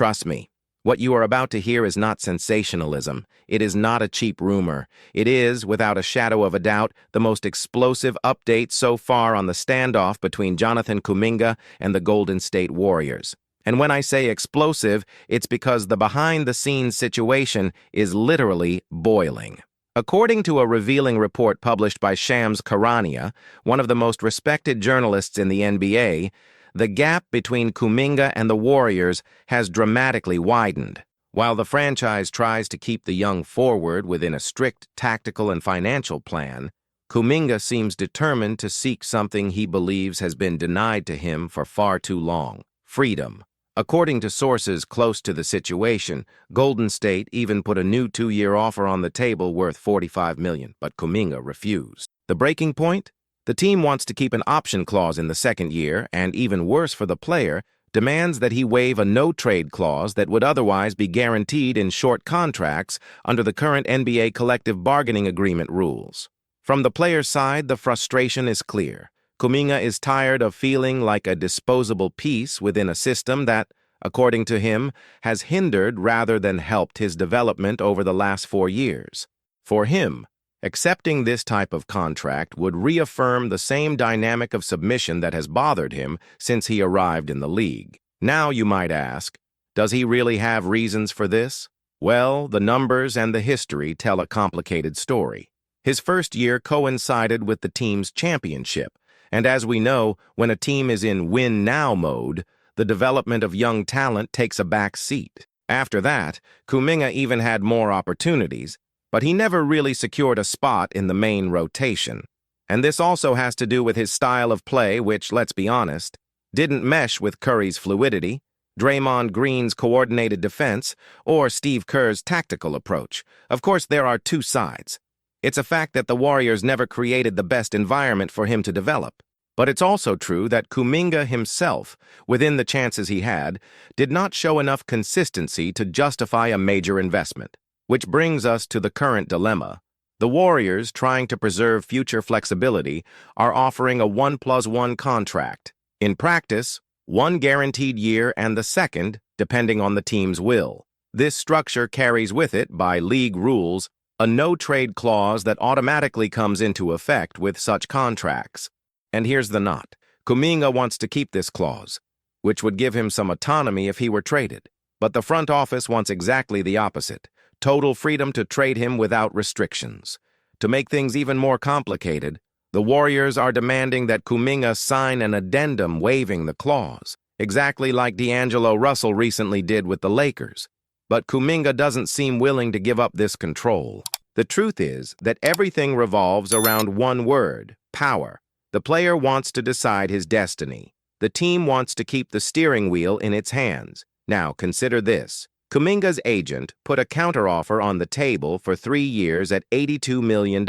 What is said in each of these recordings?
Trust me, what you are about to hear is not sensationalism. It is not a cheap rumor. It is, without a shadow of a doubt, the most explosive update so far on the standoff between Jonathan Kuminga and the Golden State Warriors. And when I say explosive, it's because the behind-the-scenes situation is literally boiling. According to a revealing report published by Charania, one of the most respected journalists in the NBA, the gap between Kuminga and the Warriors has dramatically widened. While the franchise tries to keep the young forward within a strict tactical and financial plan, Kuminga seems determined to seek something he believes has been denied to him for far too long: freedom. According to sources close to the situation, Golden State even put a new 2-year offer on the table worth $45 million, but Kuminga refused. The breaking point? The team wants to keep an option clause in the second year, and even worse for the player, demands that he waive a no-trade clause that would otherwise be guaranteed in short contracts under the current NBA collective bargaining agreement rules. From the player's side, the frustration is clear. Kuminga is tired of feeling like a disposable piece within a system that, according to him, has hindered rather than helped his development over the last 4 years. For him, accepting this type of contract would reaffirm the same dynamic of submission that has bothered him since he arrived in the league. Now, you might ask, does he really have reasons for this? Well, the numbers and the history tell a complicated story. His first year coincided with the team's championship, and as we know, when a team is in win-now mode, the development of young talent takes a back seat. After that, Kuminga even had more opportunities, but he never really secured a spot in the main rotation. And this also has to do with his style of play, which, let's be honest, didn't mesh with Curry's fluidity, Draymond Green's coordinated defense, or Steve Kerr's tactical approach. Of course, there are two sides. It's a fact that the Warriors never created the best environment for him to develop. But it's also true that Kuminga himself, within the chances he had, did not show enough consistency to justify a major investment. Which brings us to the current dilemma. The Warriors, trying to preserve future flexibility, are offering a 1+1 contract. In practice, 1 guaranteed year and the second, depending on the team's will. This structure carries with it, by league rules, a no-trade clause that automatically comes into effect with such contracts. And here's the knot. Kuminga wants to keep this clause, which would give him some autonomy if he were traded. But the front office wants exactly the opposite: total freedom to trade him without restrictions. To make things even more complicated, the Warriors are demanding that Kuminga sign an addendum waiving the clause, exactly like D'Angelo Russell recently did with the Lakers. But Kuminga doesn't seem willing to give up this control. The truth is that everything revolves around one word: power. The player wants to decide his destiny. The team wants to keep the steering wheel in its hands. Now, consider this. Kuminga's agent put a counteroffer on the table for 3 years at $82 million.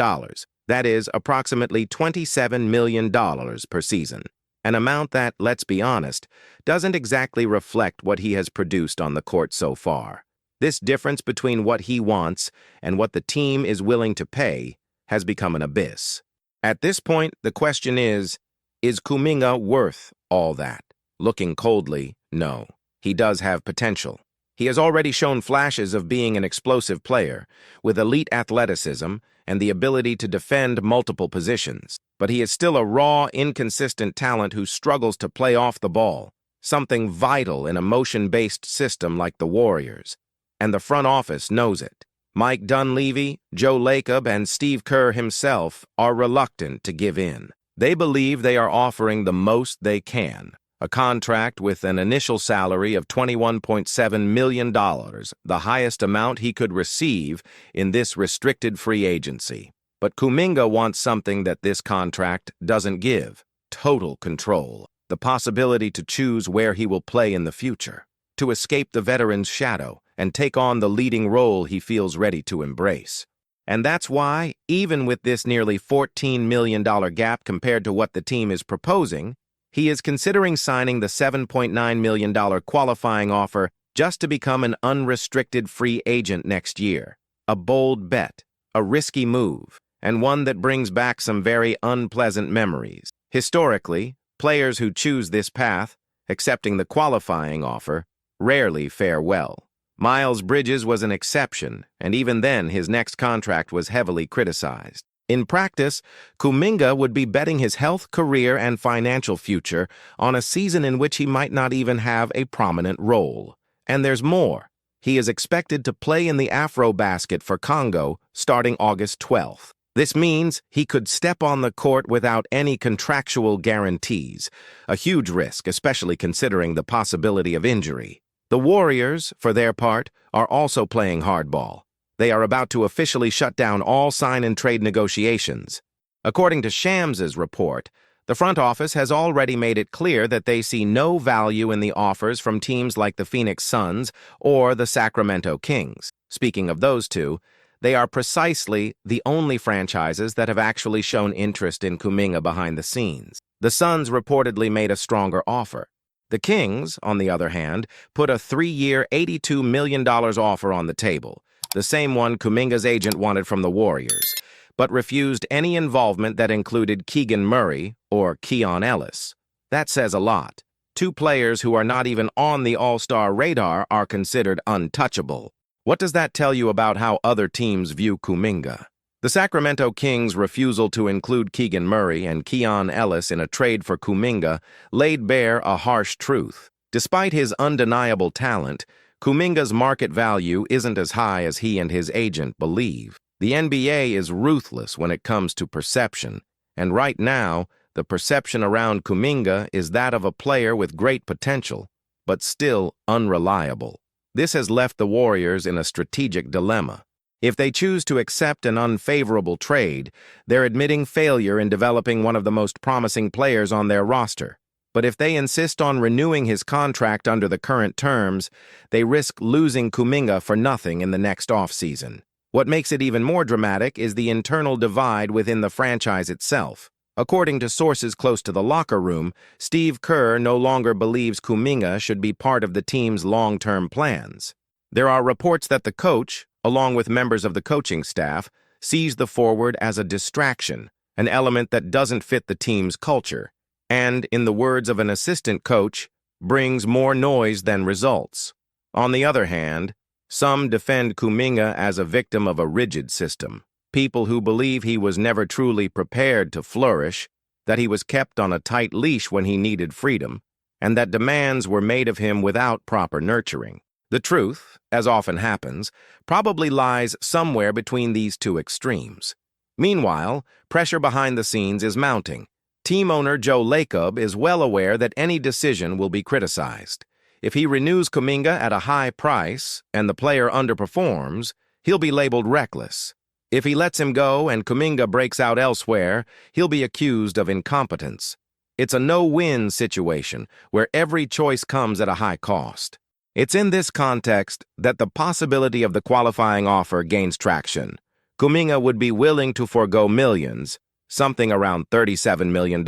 That is approximately $27 million per season. An amount that, let's be honest, doesn't exactly reflect what he has produced on the court so far. This difference between what he wants and what the team is willing to pay has become an abyss. At this point, the question is Kuminga worth all that? Looking coldly, no. He does have potential. He has already shown flashes of being an explosive player, with elite athleticism and the ability to defend multiple positions. But he is still a raw, inconsistent talent who struggles to play off the ball, something vital in a motion-based system like the Warriors. And the front office knows it. Mike Dunleavy, Joe Lacob, and Steve Kerr himself are reluctant to give in. They believe they are offering the most they can. A contract with an initial salary of $21.7 million, the highest amount he could receive in this restricted free agency. But Kuminga wants something that this contract doesn't give: total control, the possibility to choose where he will play in the future, to escape the veteran's shadow and take on the leading role he feels ready to embrace. And that's why, even with this nearly $14 million gap compared to what the team is proposing, he is considering signing the $7.9 million qualifying offer just to become an unrestricted free agent next year. A bold bet, a risky move, and one that brings back some very unpleasant memories. Historically, players who choose this path, accepting the qualifying offer, rarely fare well. Miles Bridges was an exception, and even then his next contract was heavily criticized. In practice, Kuminga would be betting his health, career, and financial future on a season in which he might not even have a prominent role. And there's more. He is expected to play in the Afrobasket for Congo starting August 12th. This means he could step on the court without any contractual guarantees, a huge risk, especially considering the possibility of injury. The Warriors, for their part, are also playing hardball. They are about to officially shut down all sign-and-trade negotiations. According to Shams's report, the front office has already made it clear that they see no value in the offers from teams like the Phoenix Suns or the Sacramento Kings. Speaking of those two, they are precisely the only franchises that have actually shown interest in Kuminga behind the scenes. The Suns reportedly made a stronger offer. The Kings, on the other hand, put a 3-year, $82 million offer on the table, the same one Kuminga's agent wanted from the Warriors, but refused any involvement that included Keegan Murray or Keon Ellis. That says a lot. Two players who are not even on the All-Star radar are considered untouchable. What does that tell you about how other teams view Kuminga? The Sacramento Kings' refusal to include Keegan Murray and Keon Ellis in a trade for Kuminga laid bare a harsh truth. Despite his undeniable talent, Kuminga's market value isn't as high as he and his agent believe. The NBA is ruthless when it comes to perception, and right now, the perception around Kuminga is that of a player with great potential, but still unreliable. This has left the Warriors in a strategic dilemma. If they choose to accept an unfavorable trade, they're admitting failure in developing one of the most promising players on their roster. But if they insist on renewing his contract under the current terms, they risk losing Kuminga for nothing in the next offseason. What makes it even more dramatic is the internal divide within the franchise itself. According to sources close to the locker room, Steve Kerr no longer believes Kuminga should be part of the team's long-term plans. There are reports that the coach, along with members of the coaching staff, sees the forward as a distraction, an element that doesn't fit the team's culture, and, in the words of an assistant coach, brings more noise than results. On the other hand, some defend Kuminga as a victim of a rigid system. People who believe he was never truly prepared to flourish, that he was kept on a tight leash when he needed freedom, and that demands were made of him without proper nurturing. The truth, as often happens, probably lies somewhere between these two extremes. Meanwhile, pressure behind the scenes is mounting. Team owner Joe Lacob is well aware that any decision will be criticized. If he renews Kuminga at a high price and the player underperforms, he'll be labeled reckless. If he lets him go and Kuminga breaks out elsewhere, he'll be accused of incompetence. It's a no-win situation where every choice comes at a high cost. It's in this context that the possibility of the qualifying offer gains traction. Kuminga would be willing to forego millions, something around $37 million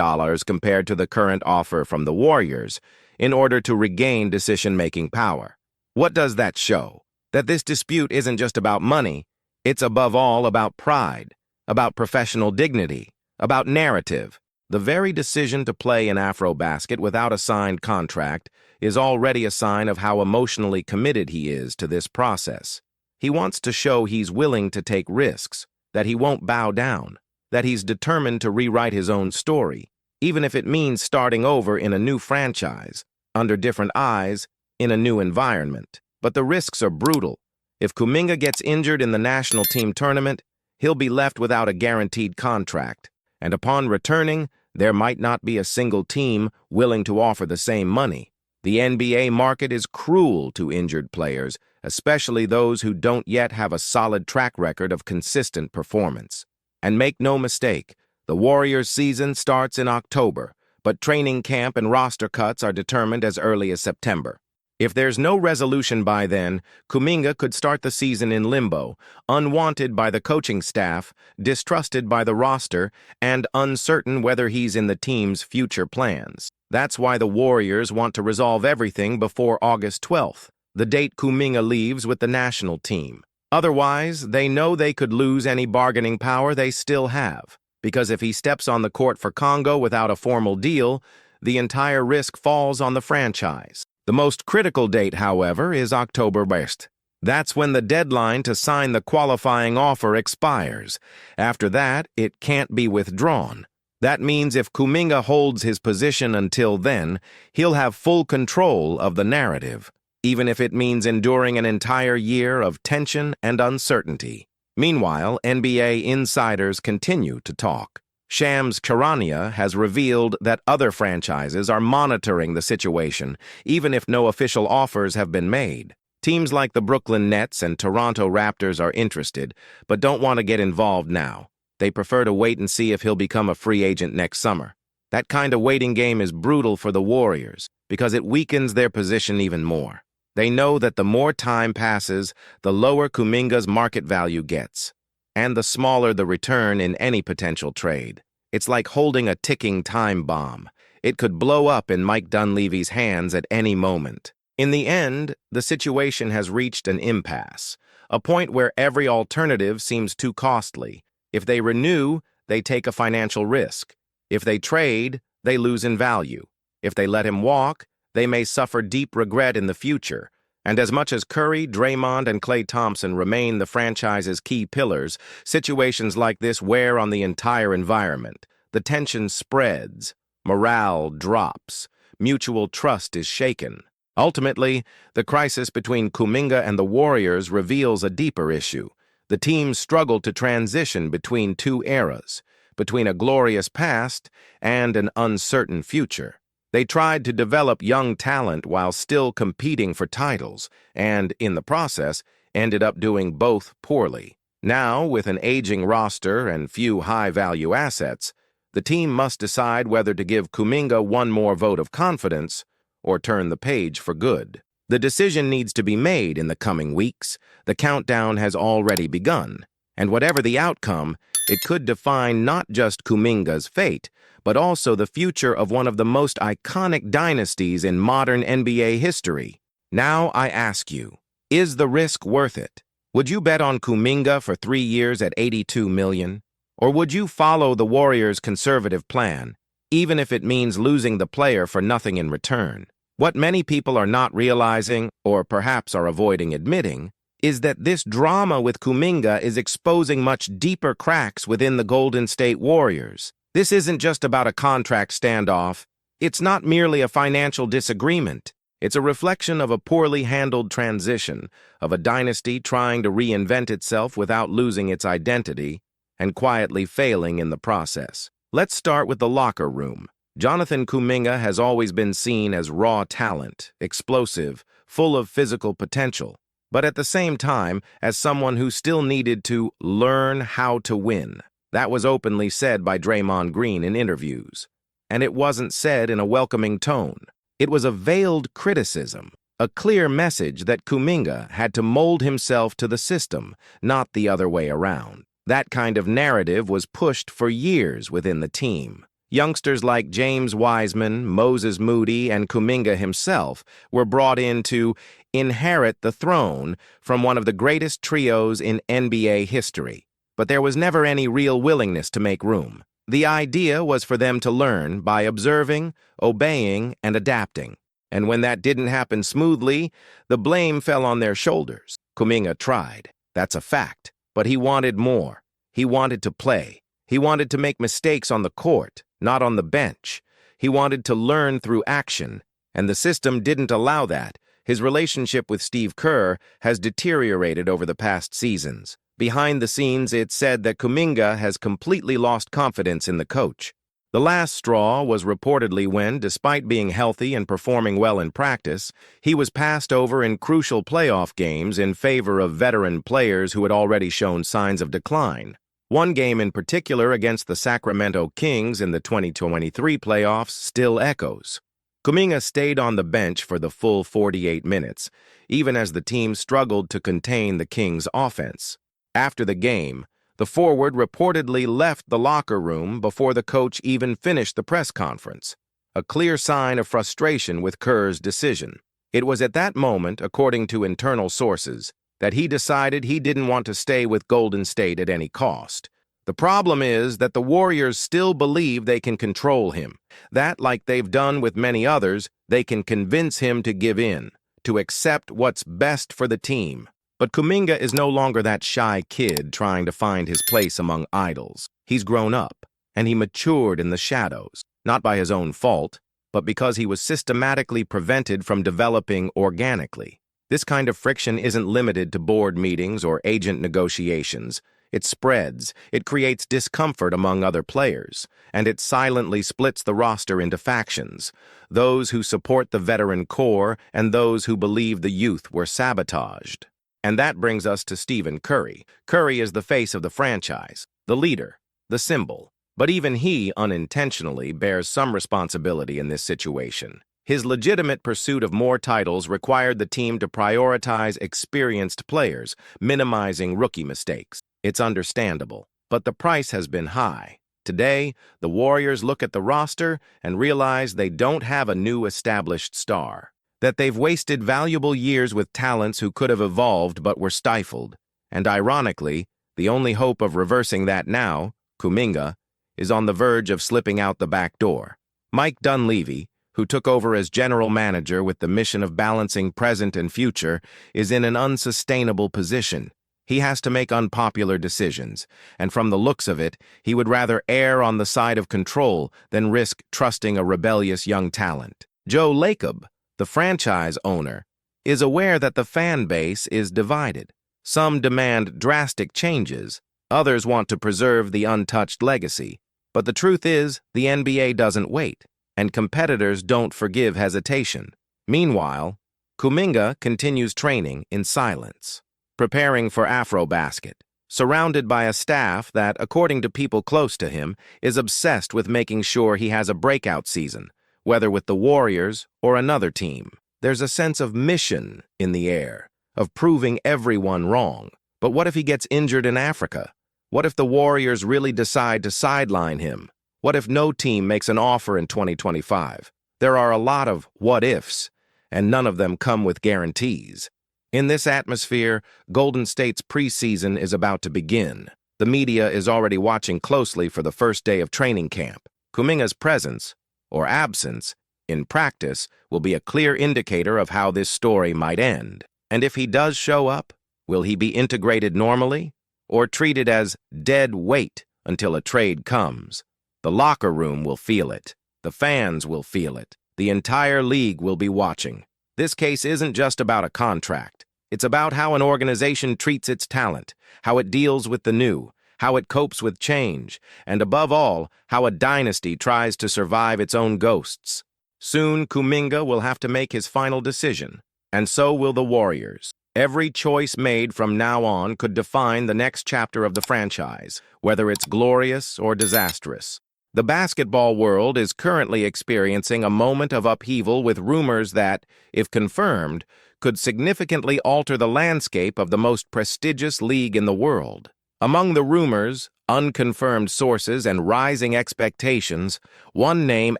compared to the current offer from the Warriors, in order to regain decision-making power. What does that show? That this dispute isn't just about money, it's above all about pride, about professional dignity, about narrative. The very decision to play in Afrobasket without a signed contract is already a sign of how emotionally committed he is to this process. He wants to show he's willing to take risks, that he won't bow down, that he's determined to rewrite his own story, even if it means starting over in a new franchise, under different eyes, in a new environment. But the risks are brutal. If Kuminga gets injured in the national team tournament, he'll be left without a guaranteed contract, and upon returning, there might not be a single team willing to offer the same money. The NBA market is cruel to injured players, especially those who don't yet have a solid track record of consistent performance. And make no mistake, the Warriors' season starts in October, but training camp and roster cuts are determined as early as September. If there's no resolution by then, Kuminga could start the season in limbo, unwanted by the coaching staff, distrusted by the roster, and uncertain whether he's in the team's future plans. That's why the Warriors want to resolve everything before August 12th, the date Kuminga leaves with the national team. Otherwise, they know they could lose any bargaining power they still have, because if he steps on the court for Congo without a formal deal, the entire risk falls on the franchise. The most critical date, however, is October 1st. That's when the deadline to sign the qualifying offer expires. After that, it can't be withdrawn. That means if Kuminga holds his position until then, he'll have full control of the narrative, even if it means enduring an entire year of tension and uncertainty. Meanwhile, NBA insiders continue to talk. Shams Charania has revealed that other franchises are monitoring the situation, even if no official offers have been made. Teams like the Brooklyn Nets and Toronto Raptors are interested, but don't want to get involved now. They prefer to wait and see if he'll become a free agent next summer. That kind of waiting game is brutal for the Warriors because it weakens their position even more. They know that the more time passes, the lower Kuminga's market value gets, and the smaller the return in any potential trade. It's like holding a ticking time bomb. It could blow up in Mike Dunleavy's hands at any moment. In the end, the situation has reached an impasse, a point where every alternative seems too costly. If they renew, they take a financial risk. If they trade, they lose in value. If they let him walk, they may suffer deep regret in the future. And as much as Curry, Draymond, and Klay Thompson remain the franchise's key pillars, situations like this wear on the entire environment. The tension spreads, morale drops, mutual trust is shaken. Ultimately, the crisis between Kuminga and the Warriors reveals a deeper issue. The teams struggle to transition between two eras, between a glorious past and an uncertain future. They tried to develop young talent while still competing for titles, and, in the process, ended up doing both poorly. Now, with an aging roster and few high-value assets, the team must decide whether to give Kuminga one more vote of confidence or turn the page for good. The decision needs to be made in the coming weeks. The countdown has already begun, and whatever the outcome, it could define not just Kuminga's fate, but also the future of one of the most iconic dynasties in modern NBA history. Now I ask you, is the risk worth it? Would you bet on Kuminga for 3 years at $82 million? Or would you follow the Warriors' conservative plan, even if it means losing the player for nothing in return? What many people are not realizing, or perhaps are avoiding admitting, is that this drama with Kuminga is exposing much deeper cracks within the Golden State Warriors. This isn't just about a contract standoff. It's not merely a financial disagreement. It's a reflection of a poorly handled transition, of a dynasty trying to reinvent itself without losing its identity, and quietly failing in the process. Let's start with the locker room. Jonathan Kuminga has always been seen as raw talent, explosive, full of physical potential, but at the same time as someone who still needed to learn how to win. That was openly said by Draymond Green in interviews. And it wasn't said in a welcoming tone. It was a veiled criticism, a clear message that Kuminga had to mold himself to the system, not the other way around. That kind of narrative was pushed for years within the team. Youngsters like James Wiseman, Moses Moody, and Kuminga himself were brought in to inherit the throne from one of the greatest trios in NBA history. But there was never any real willingness to make room. The idea was for them to learn by observing, obeying, and adapting. And when that didn't happen smoothly, the blame fell on their shoulders. Kuminga tried. That's a fact. But he wanted more. He wanted to play. He wanted to make mistakes on the court, not on the bench. He wanted to learn through action, and the system didn't allow that. His relationship with Steve Kerr has deteriorated over the past seasons. Behind the scenes, it's said that Kuminga has completely lost confidence in the coach. The last straw was reportedly when, despite being healthy and performing well in practice, he was passed over in crucial playoff games in favor of veteran players who had already shown signs of decline. One game in particular against the Sacramento Kings in the 2023 playoffs still echoes. Kuminga stayed on the bench for the full 48 minutes, even as the team struggled to contain the Kings' offense. After the game, the forward reportedly left the locker room before the coach even finished the press conference, a clear sign of frustration with Kerr's decision. It was at that moment, according to internal sources, that he decided he didn't want to stay with Golden State at any cost. The problem is that the Warriors still believe they can control him, that, like they've done with many others, they can convince him to give in, to accept what's best for the team. But Kuminga is no longer that shy kid trying to find his place among idols. He's grown up, and he matured in the shadows, not by his own fault, but because he was systematically prevented from developing organically. This kind of friction isn't limited to board meetings or agent negotiations. It spreads, it creates discomfort among other players, and it silently splits the roster into factions, those who support the veteran core and those who believe the youth were sabotaged. And that brings us to Stephen Curry. Curry is the face of the franchise, the leader, the symbol. But even he, unintentionally, bears some responsibility in this situation. His legitimate pursuit of more titles required the team to prioritize experienced players, minimizing rookie mistakes. It's understandable, but the price has been high. Today, the Warriors look at the roster and realize they don't have a new established star, that they've wasted valuable years with talents who could have evolved but were stifled. And ironically, the only hope of reversing that now, Kuminga, is on the verge of slipping out the back door. Mike Dunleavy, who took over as general manager with the mission of balancing present and future, is in an unsustainable position. He has to make unpopular decisions, and from the looks of it, he would rather err on the side of control than risk trusting a rebellious young talent. Joe Lacob, the franchise owner, is aware that the fan base is divided. Some demand drastic changes, others want to preserve the untouched legacy. But the truth is, the NBA doesn't wait, and competitors don't forgive hesitation. Meanwhile, Kuminga continues training in silence, preparing for Afrobasket, surrounded by a staff that, according to people close to him, is obsessed with making sure he has a breakout season, whether with the Warriors or another team. There's a sense of mission in the air, of proving everyone wrong. But what if he gets injured in Africa? What if the Warriors really decide to sideline him? What if no team makes an offer in 2025? There are a lot of what-ifs, and none of them come with guarantees. In this atmosphere, Golden State's preseason is about to begin. The media is already watching closely for the first day of training camp. Kuminga's presence, or absence, in practice will be a clear indicator of how this story might end. And if he does show up, will he be integrated normally, or treated as dead weight until a trade comes? The locker room will feel it. The fans will feel it. The entire league will be watching. This case isn't just about a contract. It's about how an organization treats its talent, how it deals with the new, how it copes with change, and above all, how a dynasty tries to survive its own ghosts. Soon, Kuminga will have to make his final decision, and so will the Warriors. Every choice made from now on could define the next chapter of the franchise, whether it's glorious or disastrous. The basketball world is currently experiencing a moment of upheaval with rumors that, if confirmed, could significantly alter the landscape of the most prestigious league in the world. Among the rumors, unconfirmed sources, and rising expectations, one name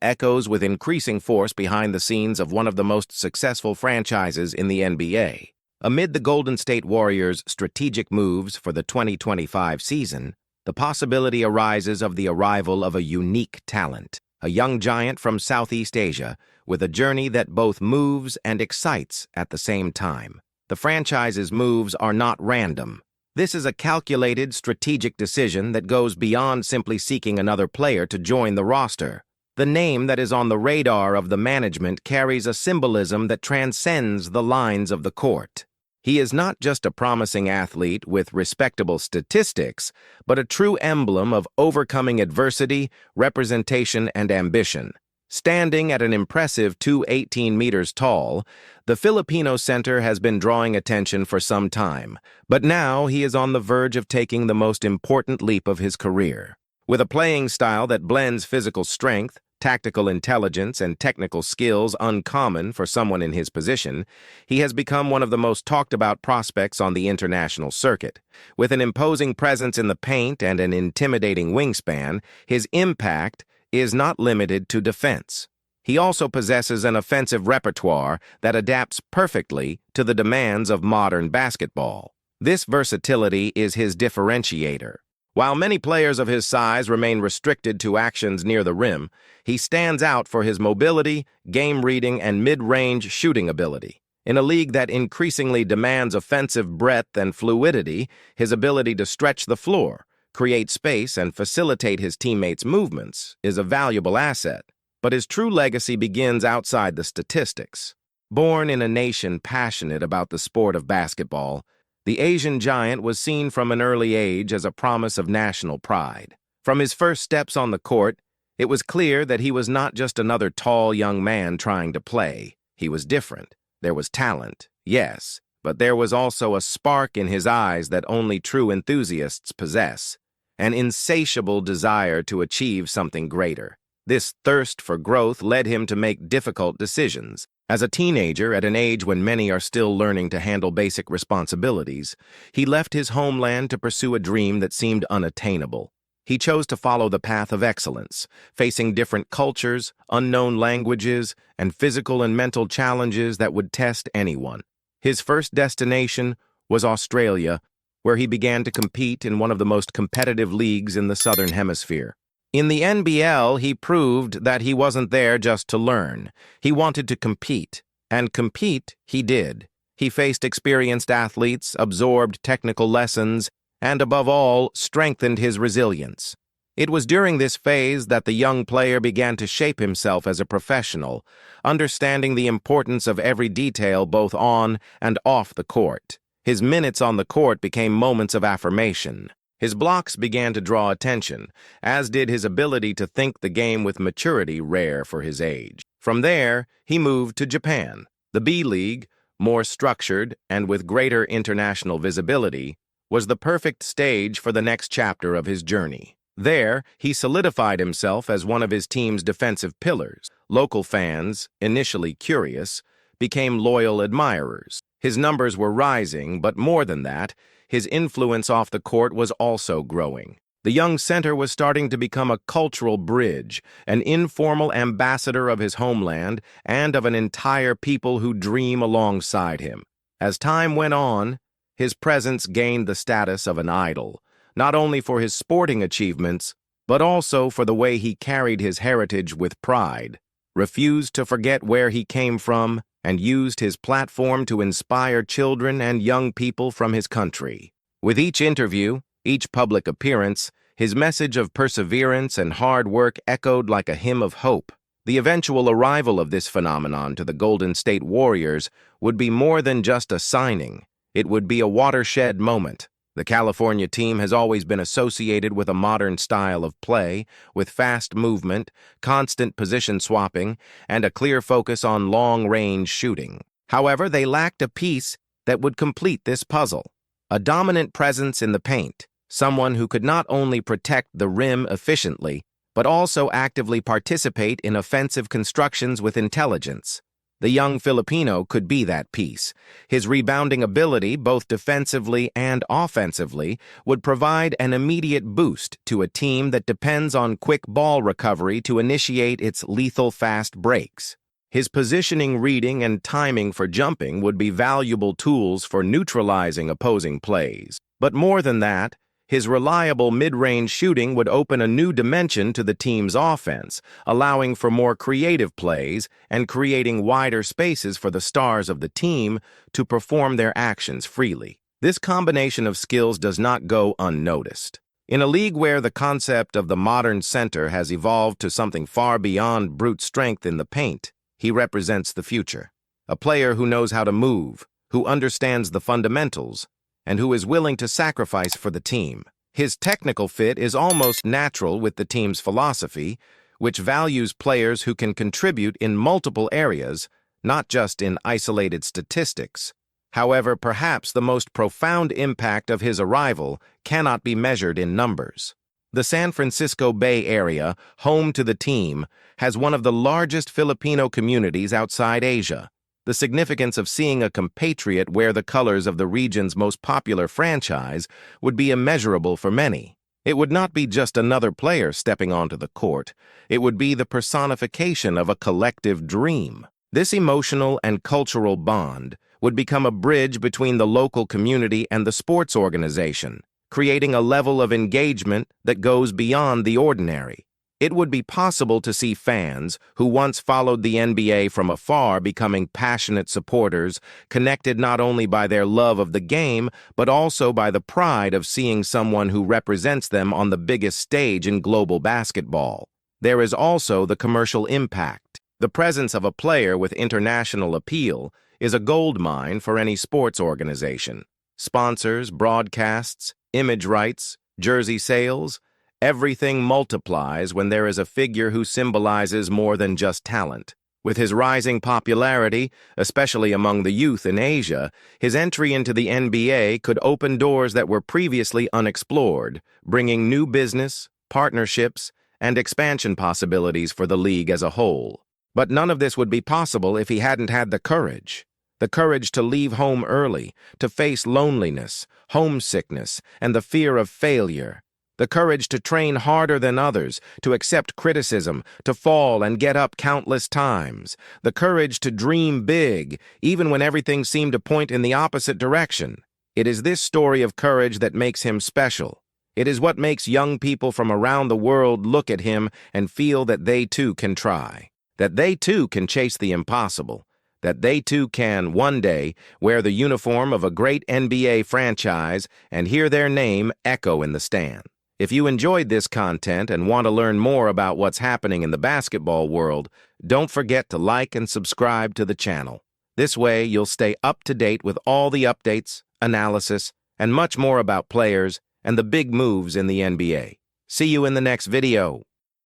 echoes with increasing force behind the scenes of one of the most successful franchises in the NBA. Amid the Golden State Warriors' strategic moves for the 2025 season, the possibility arises of the arrival of a unique talent, a young giant from Southeast Asia, with a journey that both moves and excites at the same time. The franchise's moves are not random. This is a calculated, strategic decision that goes beyond simply seeking another player to join the roster. The name that is on the radar of the management carries a symbolism that transcends the lines of the court. He is not just a promising athlete with respectable statistics, but a true emblem of overcoming adversity, representation, and ambition. Standing at an impressive 218 meters tall, the Filipino center has been drawing attention for some time, but now he is on the verge of taking the most important leap of his career. With a playing style that blends physical strength, tactical intelligence, and technical skills uncommon for someone in his position, he has become one of the most talked-about prospects on the international circuit. With an imposing presence in the paint and an intimidating wingspan, his impact is not limited to defense. He also possesses an offensive repertoire that adapts perfectly to the demands of modern basketball. This versatility is his differentiator. While many players of his size remain restricted to actions near the rim, he stands out for his mobility, game reading, and mid-range shooting ability. In a league that increasingly demands offensive breadth and fluidity, his ability to stretch the floor, create space, and facilitate his teammates' movements is a valuable asset. But his true legacy begins outside the statistics. Born in a nation passionate about the sport of basketball, the Asian giant was seen from an early age as a promise of national pride. From his first steps on the court, it was clear that he was not just another tall young man trying to play. He was different. There was talent, yes, but there was also a spark in his eyes that only true enthusiasts possess, an insatiable desire to achieve something greater. This thirst for growth led him to make difficult decisions. As a teenager, at an age when many are still learning to handle basic responsibilities, he left his homeland to pursue a dream that seemed unattainable. He chose to follow the path of excellence, facing different cultures, unknown languages, and physical and mental challenges that would test anyone. His first destination was Australia, where he began to compete in one of the most competitive leagues in the Southern Hemisphere. In the NBL, he proved that he wasn't there just to learn. He wanted to compete, and compete he did. He faced experienced athletes, absorbed technical lessons, and above all, strengthened his resilience. It was during this phase that the young player began to shape himself as a professional, understanding the importance of every detail both on and off the court. His minutes on the court became moments of affirmation. His blocks began to draw attention, as did his ability to think the game with maturity rare for his age. From there, he moved to Japan. The B-League, more structured and with greater international visibility, was the perfect stage for the next chapter of his journey. There, he solidified himself as one of his team's defensive pillars. Local fans, initially curious, became loyal admirers. His numbers were rising, but more than that, his influence off the court was also growing. The young center was starting to become a cultural bridge, an informal ambassador of his homeland and of an entire people who dream alongside him. As time went on, his presence gained the status of an idol, not only for his sporting achievements, but also for the way he carried his heritage with pride, refused to forget where he came from, and used his platform to inspire children and young people from his country. With each interview, each public appearance, his message of perseverance and hard work echoed like a hymn of hope. The eventual arrival of this phenomenon to the Golden State Warriors would be more than just a signing. It would be a watershed moment. The California team has always been associated with a modern style of play, with fast movement, constant position swapping, and a clear focus on long-range shooting. However, they lacked a piece that would complete this puzzle. A dominant presence in the paint, someone who could not only protect the rim efficiently, but also actively participate in offensive constructions with intelligence. The young Filipino could be that piece. His rebounding ability, both defensively and offensively, would provide an immediate boost to a team that depends on quick ball recovery to initiate its lethal fast breaks. His positioning, reading, and timing for jumping would be valuable tools for neutralizing opposing plays. But more than that, his reliable mid-range shooting would open a new dimension to the team's offense, allowing for more creative plays and creating wider spaces for the stars of the team to perform their actions freely. This combination of skills does not go unnoticed. In a league where the concept of the modern center has evolved to something far beyond brute strength in the paint, he represents the future. A player who knows how to move, who understands the fundamentals, and who is willing to sacrifice for the team. His technical fit is almost natural with the team's philosophy, which values players who can contribute in multiple areas, not just in isolated statistics. However, perhaps the most profound impact of his arrival cannot be measured in numbers. The San Francisco Bay Area, home to the team, has one of the largest Filipino communities outside Asia. The significance of seeing a compatriot wear the colors of the region's most popular franchise would be immeasurable for many. It would not be just another player stepping onto the court. It would be the personification of a collective dream. This emotional and cultural bond would become a bridge between the local community and the sports organization, creating a level of engagement that goes beyond the ordinary. It would be possible to see fans who once followed the NBA from afar becoming passionate supporters, connected not only by their love of the game, but also by the pride of seeing someone who represents them on the biggest stage in global basketball. There is also the commercial impact. The presence of a player with international appeal is a goldmine for any sports organization. Sponsors, broadcasts, image rights, jersey sales, everything multiplies when there is a figure who symbolizes more than just talent. With his rising popularity, especially among the youth in Asia, his entry into the NBA could open doors that were previously unexplored, bringing new business, partnerships, and expansion possibilities for the league as a whole. But none of this would be possible if he hadn't had the courage. The courage to leave home early, to face loneliness, homesickness, and the fear of failure. The courage to train harder than others, to accept criticism, to fall and get up countless times. The courage to dream big, even when everything seemed to point in the opposite direction. It is this story of courage that makes him special. It is what makes young people from around the world look at him and feel that they too can try, that they too can chase the impossible, that they too can, one day, wear the uniform of a great NBA franchise and hear their name echo in the stand. If you enjoyed this content and want to learn more about what's happening in the basketball world, don't forget to like and subscribe to the channel. This way, you'll stay up to date with all the updates, analysis, and much more about players and the big moves in the NBA. See you in the next video.